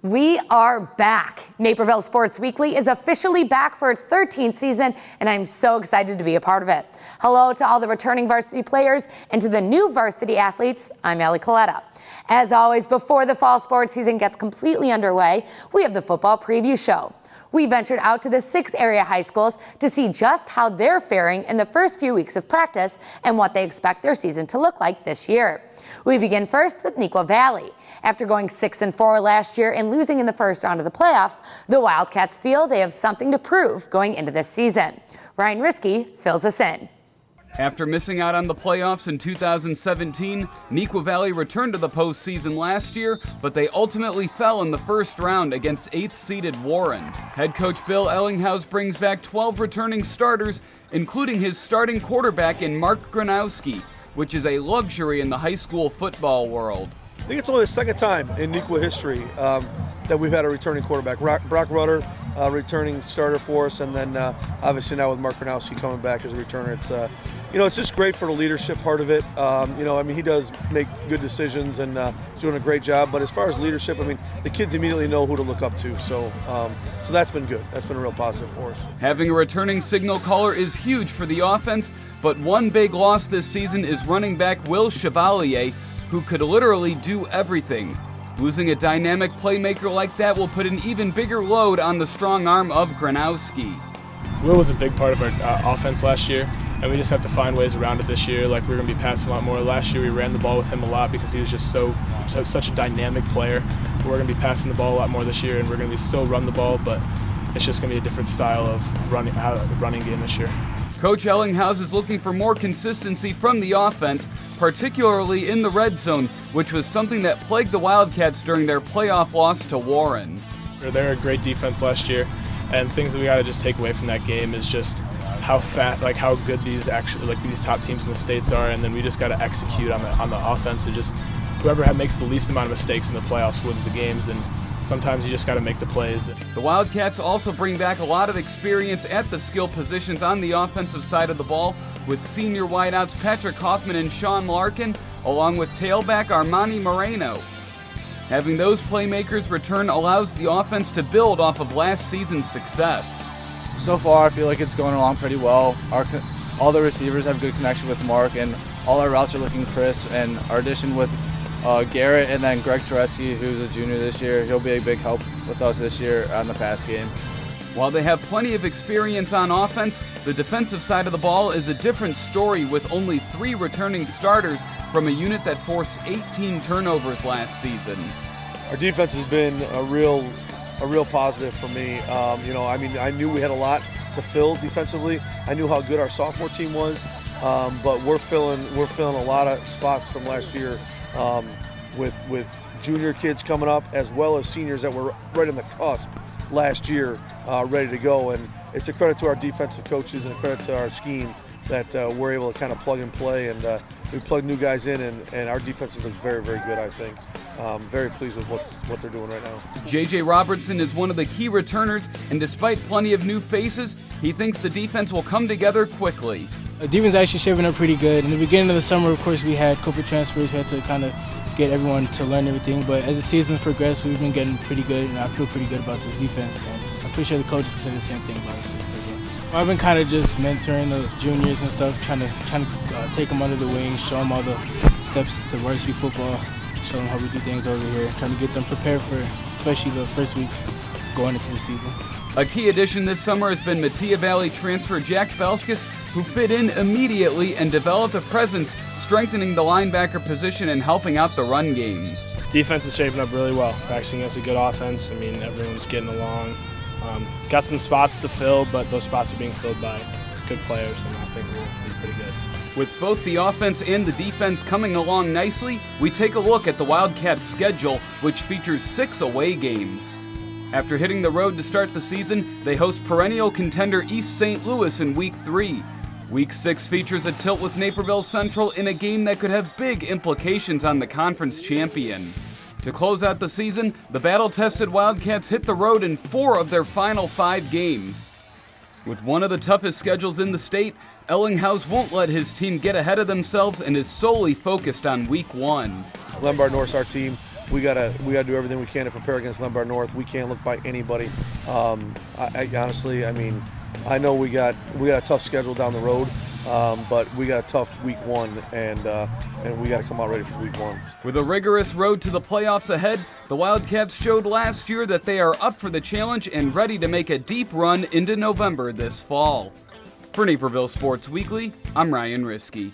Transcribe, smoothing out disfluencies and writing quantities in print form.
We are back. Naperville Sports Weekly is officially back for its 13th season, and I'm so excited to be a part of it. Hello to all the returning varsity players and to the new varsity athletes. I'm Allie Coletta. As always, before the fall sports season gets completely underway, we have the football preview show. We ventured out to the 6 area high schools to see just how they're faring in the first few weeks of practice and what they expect their season to look like this year. We begin first with Neuqua Valley. After going 6-4 last year and losing in the first round of the playoffs, the Wildcats feel they have something to prove going into this season. Ryan Riskey fills us in. After missing out on the playoffs in 2017, Neuqua Valley returned to the postseason last year, but they ultimately fell in the first round against 8th-seeded Warren. Head coach Bill Ellinghaus brings back 12 returning starters, including his starting quarterback in Mark Gronowski, which is a luxury in the high school football world. I think it's only the second time in Neuqua history that we've had a returning quarterback. Brock Rutter, returning starter for us, and then obviously now with Mark Gronowski coming back as a returner. It's it's just great for the leadership part of it. He does make good decisions and he's doing a great job. But as far as leadership, the kids immediately know who to look up to. So that's been good. That's been a real positive for us. Having a returning signal caller is huge for the offense, but one big loss this season is running back Will Chevalier, who could literally do everything. Losing a dynamic playmaker like that will put an even bigger load on the strong arm of Gronowski. Will was a big part of our offense last year, and we just have to find ways around it this year. Like, we're going to be passing a lot more. Last year we ran the ball with him a lot because he was just such a dynamic player. We're going to be passing the ball a lot more this year, and we're going to still run the ball, but it's just going to be a different style of running game this year. Coach Ellinghaus is looking for more consistency from the offense, particularly in the red zone, which was something that plagued the Wildcats during their playoff loss to Warren. They're a great defense last year, and things that we got to just take away from that game is just how good these top teams in the states are, and then we just got to execute on the offense, and just whoever makes the least amount of mistakes in the playoffs wins the games. And sometimes you just got to make the plays. The Wildcats also bring back a lot of experience at the skill positions on the offensive side of the ball, with senior wideouts Patrick Hoffman and Sean Larkin, along with tailback Armani Moreno. Having those playmakers return allows the offense to build off of last season's success. So far, I feel like it's going along pretty well. All the receivers have good connection with Mark, and all our routes are looking crisp, and our addition with Garrett and then Greg Turetsky, who's a junior this year, he'll be a big help with us this year on the pass game. While they have plenty of experience on offense, the defensive side of the ball is a different story, with only 3 returning starters from a unit that forced 18 turnovers last season. Our defense has been a real positive for me. I knew we had a lot to fill defensively. I knew how good our sophomore team was, but we're filling a lot of spots from last year. With junior kids coming up, as well as seniors that were right on the cusp last year, ready to go. And it's a credit to our defensive coaches and a credit to our scheme that we're able to kind of plug and play. And we plug new guys in, and our defenses look very, very good, I think. Very pleased with what they're doing right now. J.J. Robertson is one of the key returners, and despite plenty of new faces, he thinks the defense will come together quickly. The defense actually shaping up pretty good. In the beginning of the summer, of course, we had a couple transfers. We had to kind of get everyone to learn everything. But as the season's progressed, we've been getting pretty good, and I feel pretty good about this defense. And I'm pretty sure the coaches can say the same thing about us as well. I've been kind of just mentoring the juniors and stuff, trying to take them under the wing, show them all the steps to varsity football, show them how we do things over here, trying to get them prepared for especially the first week going into the season. A key addition this summer has been Mattia Valley transfer Jack Belskis, who fit in immediately and developed a presence, strengthening the linebacker position and helping out the run game. Defense is shaping up really well. Practicing against a good offense. Everyone's getting along. Got some spots to fill, but those spots are being filled by good players, and I think we'll be pretty good. With both the offense and the defense coming along nicely, we take a look at the Wildcats' schedule, which features 6 away games. After hitting the road to start the season, they host perennial contender East St. Louis in Week 3. Week 6 features a tilt with Naperville Central in a game that could have big implications on the conference champion. To close out the season, the battle-tested Wildcats hit the road in 4 of their final 5 games. With one of the toughest schedules in the state, Ellinghaus won't let his team get ahead of themselves and is solely focused on Week 1. Lombard North's our team. we gotta do everything we can to prepare against Lombard North. We can't look by anybody. I honestly, I mean, I know we got a tough schedule down the road, but we got a tough week 1, and we got to come out ready for week 1. With a rigorous road to the playoffs ahead, the Wildcats showed last year that they are up for the challenge and ready to make a deep run into November this fall. For Naperville Sports Weekly, I'm Ryan Riskey.